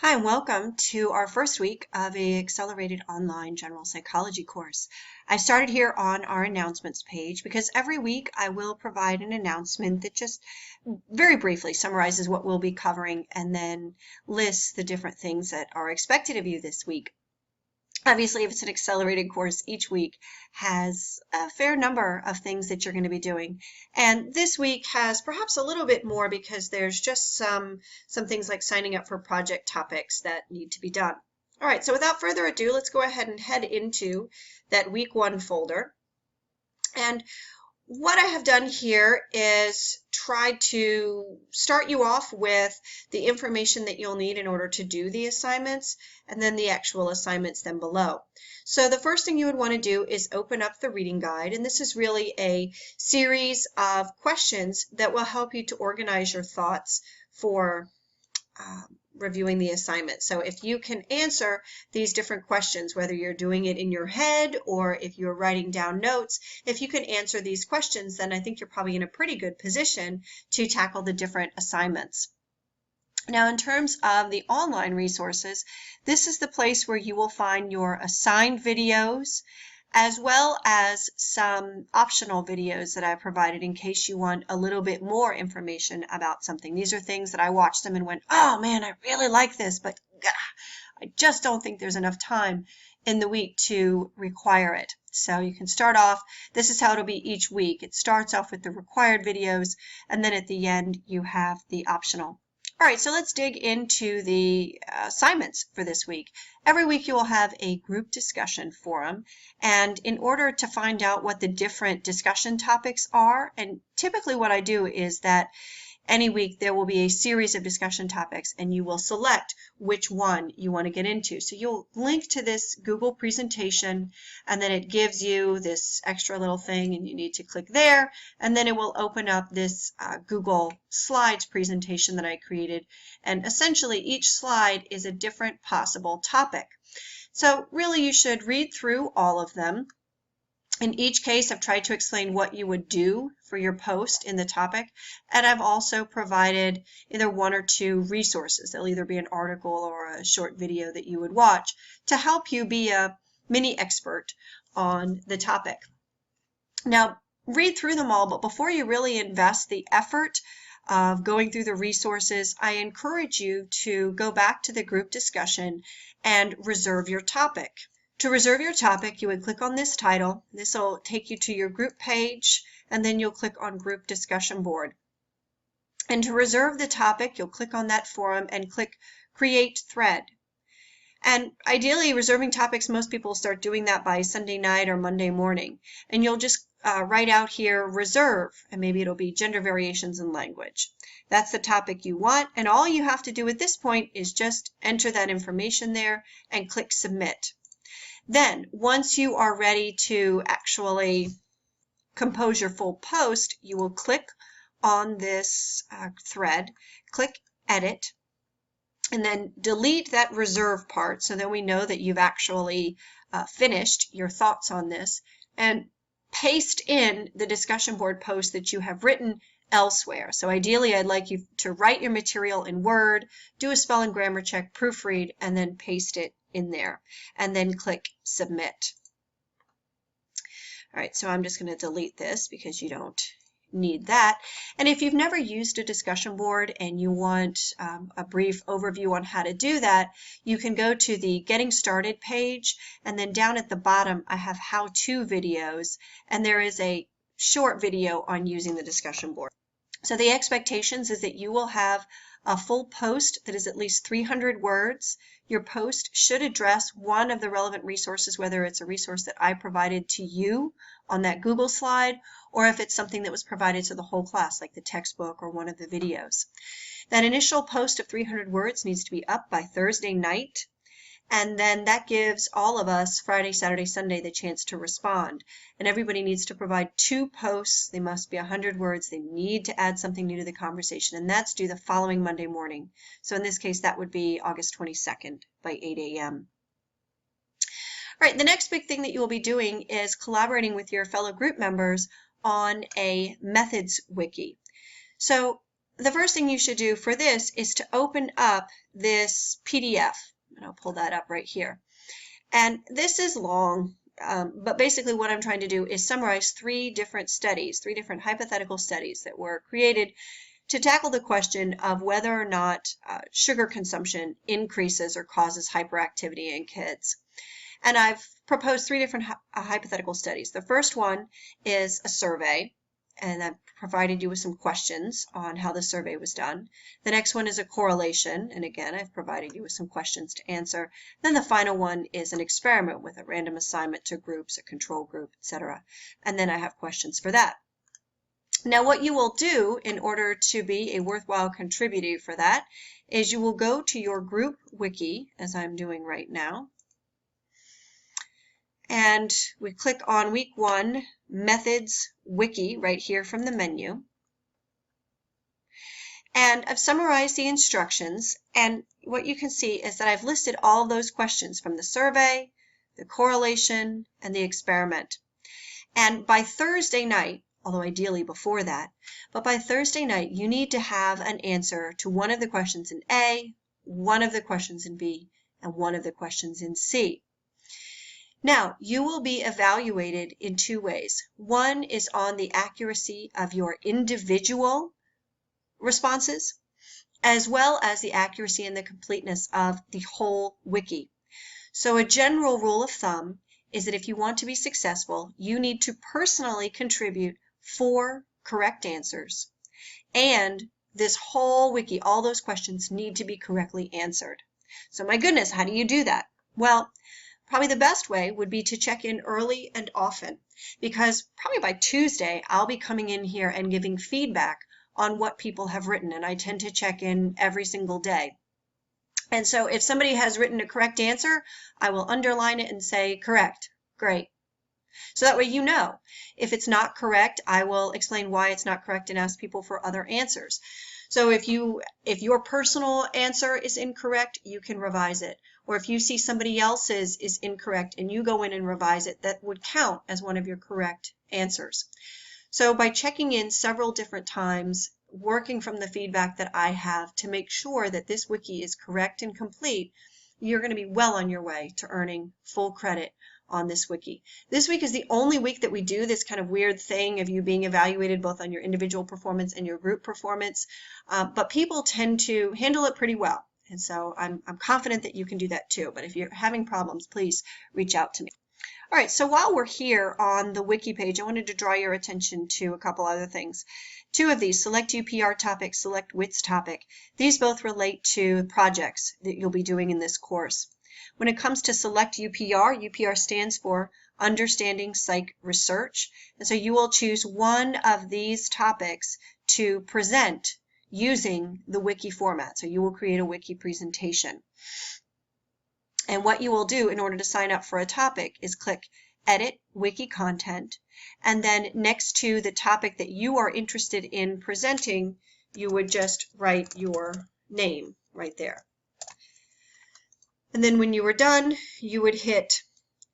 Hi, and welcome to our first week of a accelerated online general psychology course. I started here on our announcements page because every week I will provide an announcement that just very briefly summarizes what we'll be covering and then lists the different things that are expected of you this week. Obviously, if it's an accelerated course, each week has a fair number of things that you're going to be doing. And this week has perhaps a little bit more because there's just some things like signing up for project topics that need to be done. All right, so without further ado, let's go ahead and head into that week 1 folder. And what I have done here is try to start you off with the information that you'll need in order to do the assignments, and then the actual assignments then below. So the first thing you would want to do is open up the reading guide, and this is really a series of questions that will help you to organize your thoughts for reviewing the assignment. So if you can answer these different questions, whether you're doing it in your head or if you're writing down notes, if you can answer these questions, then I think you're probably in a pretty good position to tackle the different assignments. Now, in terms of the online resources, this is the place where you will find your assigned videos, as well as some optional videos that I provided in case you want a little bit more information about something. These are things that I watched them and went, oh man, I really like this, but I just don't think there's enough time in the week to require it. So you can start off, this is how it'll be each week. It starts off with the required videos, and then at the end you have the optional. All right, so let's dig into the assignments for this week. Every week you will have a group discussion forum, and in order to find out what the different discussion topics are, and typically what I do is that any week there will be a series of discussion topics and you will select which one you want to get into. So you'll link to this Google presentation, and then it gives you this extra little thing and you need to click there, and then it will open up this Google Slides presentation that I created, and essentially each slide is a different possible topic. So really you should read through all of them. In each case, I've tried to explain what you would do for your post in the topic, and I've also provided either 1 or 2 resources. There'll either be an article or a short video that you would watch to help you be a mini expert on the topic. Now, read through them all, but before you really invest the effort of going through the resources, I encourage you to go back to the group discussion and reserve your topic. To reserve your topic, you would click on this title. This will take you to your group page, and then you'll click on Group Discussion Board. And to reserve the topic, you'll click on that forum and click Create Thread. And ideally, reserving topics, most people start doing that by Sunday night or Monday morning. And you'll just write out here, reserve, and maybe it'll be gender variations in language. That's the topic you want, and all you have to do at this point is just enter that information there and click Submit. Then, once you are ready to actually compose your full post, you will click on this thread, click Edit, and then delete that reserve part, so then we know that you've actually finished your thoughts on this, and paste in the discussion board post that you have written elsewhere. So ideally, I'd like you to write your material in Word, do a spell and grammar check, proofread, and then paste it in there, and then click Submit. All right, so I'm just going to delete this because you don't need that. And if you've never used a discussion board and you want a brief overview on how to do that, you can go to the Getting Started page, and then down at the bottom I have how-to videos, and there is a short video on using the discussion board. So the expectations is that you will have a full post that is at least 300 words. Your post should address one of the relevant resources, whether it's a resource that I provided to you on that Google slide, or if it's something that was provided to the whole class, like the textbook or one of the videos. That initial post of 300 words needs to be up by Thursday night, and then that gives all of us Friday, Saturday, Sunday the chance to respond. And everybody needs to provide 2 posts. They must be 100 words. They need to add something new to the conversation, and that's due the following Monday morning. So in this case, that would be August 22nd by 8 a.m. All right, the next big thing that you will be doing is collaborating with your fellow group members on a methods wiki. So the first thing you should do for this is to open up this PDF, and I'll pull that up right here. And this is long, but basically what I'm trying to do is summarize three different hypothetical studies that were created to tackle the question of whether or not sugar consumption increases or causes hyperactivity in kids. And I've proposed three different hypothetical studies. The first one is a survey, and I've provided you with some questions on how the survey was done. The next one is a correlation, and again, I've provided you with some questions to answer. Then the final one is an experiment with a random assignment to groups, a control group, etc. And then I have questions for that. Now, what you will do in order to be a worthwhile contributor for that is you will go to your group wiki, as I'm doing right now, and we click on week 1 methods wiki right here from the menu. And I've summarized the instructions, and what you can see is that I've listed all those questions from the survey, the correlation, and the experiment. And by Thursday night, although ideally before that, but by Thursday night you need to have an answer to one of the questions in A, one of the questions in B, and one of the questions in C. Now, you will be evaluated in two ways. One is on the accuracy of your individual responses, as well as the accuracy and the completeness of the whole wiki. So a general rule of thumb is that if you want to be successful, you need to personally contribute 4 correct answers, and this whole wiki, all those questions need to be correctly answered. So my goodness, how do you do that? Well, probably the best way would be to check in early and often, because probably by Tuesday I'll be coming in here and giving feedback on what people have written, and I tend to check in every single day. And so if somebody has written a correct answer, I will underline it and say correct. Great. So that way you know. If it's not correct, I will explain why it's not correct and ask people for other answers. So if your personal answer is incorrect, you can revise it. Or if you see somebody else's is incorrect and you go in and revise it, that would count as one of your correct answers. So by checking in several different times, working from the feedback that I have to make sure that this wiki is correct and complete, you're going to be well on your way to earning full credit on this wiki. This week is the only week that we do this kind of weird thing of you being evaluated both on your individual performance and your group performance, but people tend to handle it pretty well. And so I'm confident that you can do that too. But if you're having problems, please reach out to me. All right, so while we're here on the wiki page, I wanted to draw your attention to a couple other things. 2 of these, select UPR topic, select WITS topic. These both relate to projects that you'll be doing in this course. When it comes to select UPR, UPR stands for Understanding Psych Research. And so you will choose one of these topics to present using the wiki format. So you will create a wiki presentation. And what you will do in order to sign up for a topic is click Edit Wiki Content, and then next to the topic that you are interested in presenting, you would just write your name right there. And then when you were done, you would hit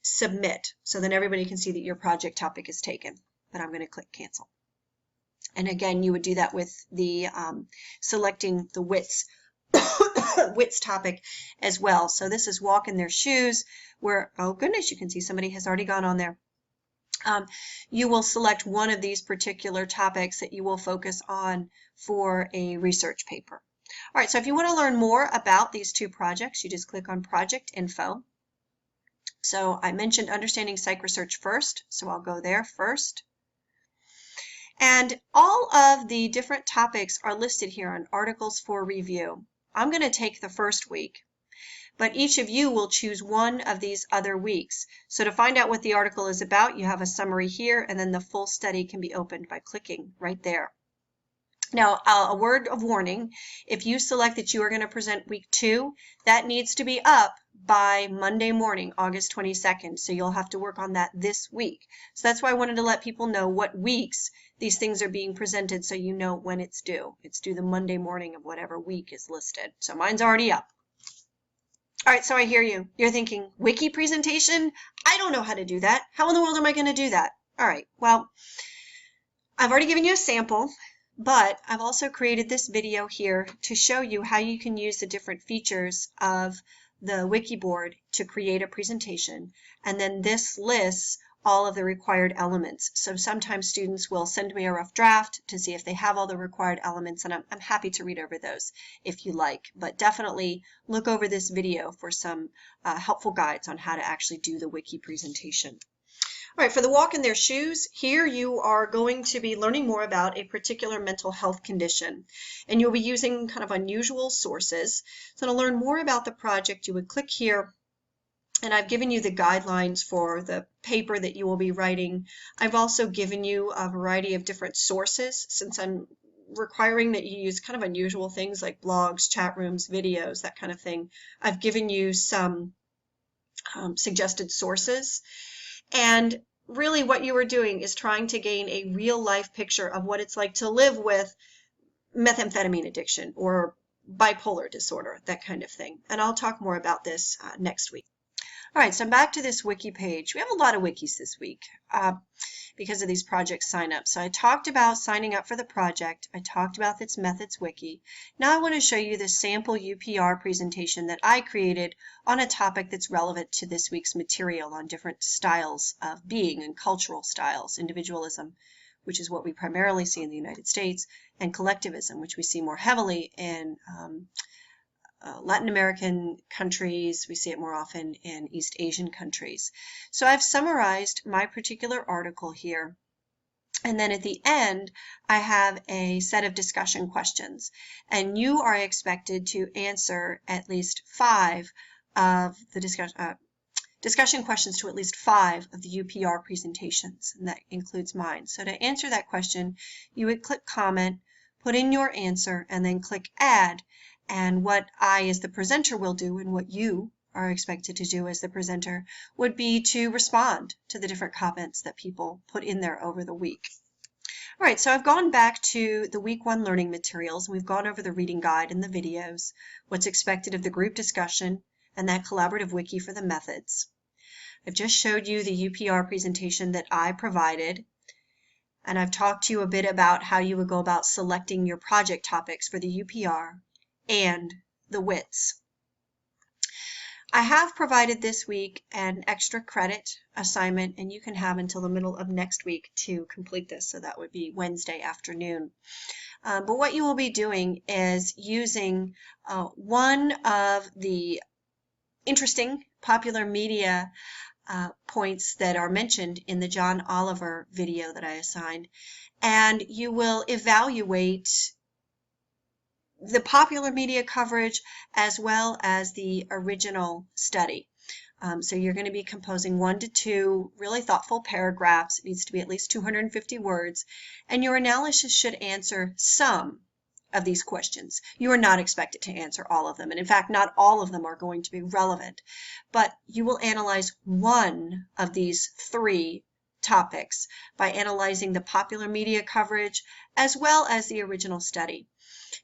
Submit, so then everybody can see that your project topic is taken. But I'm going to click Cancel. And again, you would do that with the selecting the WITS WITS topic as well. So this is Walk in Their Shoes, where, oh goodness, you can see somebody has already gone on there. You will select one of these particular topics that you will focus on for a research paper. All right, so if you want to learn more about these 2 projects, you just click on Project Info. So I mentioned Understanding Psych Research first, so I'll go there first. And all of the different topics are listed here on Articles for Review. I'm going to take the first week, but each of you will choose one of these other weeks. So to find out what the article is about, you have a summary here, and then the full study can be opened by clicking right there. Now, a word of warning, if you select that you are going to present week 2, that needs to be up by Monday morning, August 22nd. So you'll have to work on that this week. So that's why I wanted to let people know what weeks these things are being presented so you know when it's due. It's due the Monday morning of whatever week is listed. So mine's already up. All right, so I hear you. You're thinking, wiki presentation? I don't know how to do that. How in the world am I going to do that? All right, well, I've already given you a sample. But I've also created this video here to show you how you can use the different features of the wiki board to create a presentation, and then this lists all of the required elements. So sometimes students will send me a rough draft to see if they have all the required elements, and I'm happy to read over those if you like, but definitely look over this video for some helpful guides on how to actually do the wiki presentation. All right, for the walk in their shoes, here you are going to be learning more about a particular mental health condition, and you'll be using kind of unusual sources. So to learn more about the project, you would click here, and I've given you the guidelines for the paper that you will be writing. I've also given you a variety of different sources, since I'm requiring that you use kind of unusual things like blogs, chat rooms, videos, that kind of thing. I've given you some suggested sources. And really what you are doing is trying to gain a real life picture of what it's like to live with methamphetamine addiction or bipolar disorder, that kind of thing. And I'll talk more about this next week. All right, so back to this wiki page. We have a lot of wikis this week because of these project signups. So I talked about signing up for the project. I talked about its methods wiki. Now I want to show you the sample UPR presentation that I created on a topic that's relevant to this week's material on different styles of being and cultural styles, individualism, which is what we primarily see in the United States, and collectivism, which we see more heavily in Latin American countries. We see it more often in East Asian countries. So I've summarized my particular article here, and then at the end I have a set of discussion questions, and you are expected to answer at least 5 of the discussion questions to at least 5 of the UPR presentations, and that includes mine. So to answer that question, you would click comment, put in your answer, and then click add. And what I, as the presenter, will do, and what you are expected to do as the presenter, would be to respond to the different comments that people put in there over the week. All right, so I've gone back to the week 1 learning materials. We've gone over the reading guide and the videos, what's expected of the group discussion, and that collaborative wiki for the methods. I've just showed you the UPR presentation that I provided, and I've talked to you a bit about how you would go about selecting your project topics for the UPR and the WITs. I have provided this week an extra credit assignment, and you can have until the middle of next week to complete this, so that would be Wednesday afternoon. But what you will be doing is using one of the interesting popular media points that are mentioned in the John Oliver video that I assigned, and you will evaluate the popular media coverage as well as the original study. So you're going to be composing 1 to 2 really thoughtful paragraphs. It needs to be at least 250 words, and your analysis should answer some of these questions. You are not expected to answer all of them, and in fact not all of them are going to be relevant, but you will analyze one of these 3 topics by analyzing the popular media coverage as well as the original study.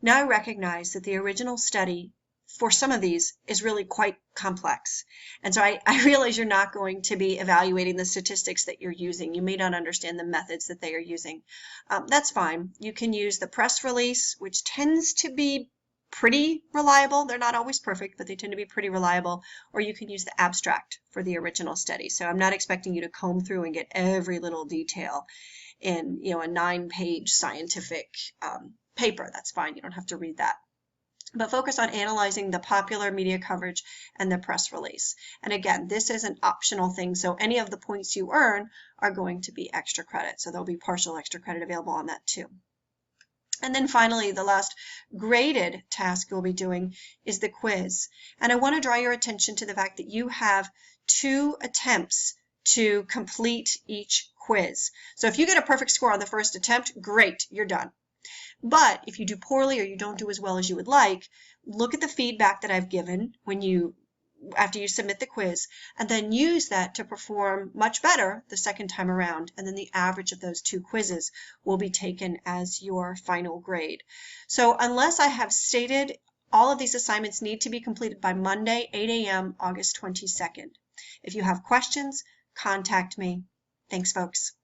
Now I recognize that the original study for some of these is really quite complex, and so I realize you're not going to be evaluating the statistics that you're using. You may not understand the methods that they are using. That's fine. You can use the press release, which tends to be pretty reliable. They're not always perfect, but they tend to be pretty reliable, or you can use the abstract for the original study. So I'm not expecting you to comb through and get every little detail in a 9-page scientific paper. That's fine. You don't have to read that. But focus on analyzing the popular media coverage and the press release. And again, this is an optional thing, so any of the points you earn are going to be extra credit. So there'll be partial extra credit available on that too. And then finally, the last graded task you'll be doing is the quiz. And I want to draw your attention to the fact that you have 2 attempts to complete each quiz. So if you get a perfect score on the first attempt, great, you're done. But if you do poorly or you don't do as well as you would like, look at the feedback that I've given after you submit the quiz, and then use that to perform much better the second time around, and then the average of those 2 quizzes will be taken as your final grade. So unless I have stated, all of these assignments need to be completed by Monday, 8 a.m., August 22nd. If you have questions, contact me. Thanks, folks.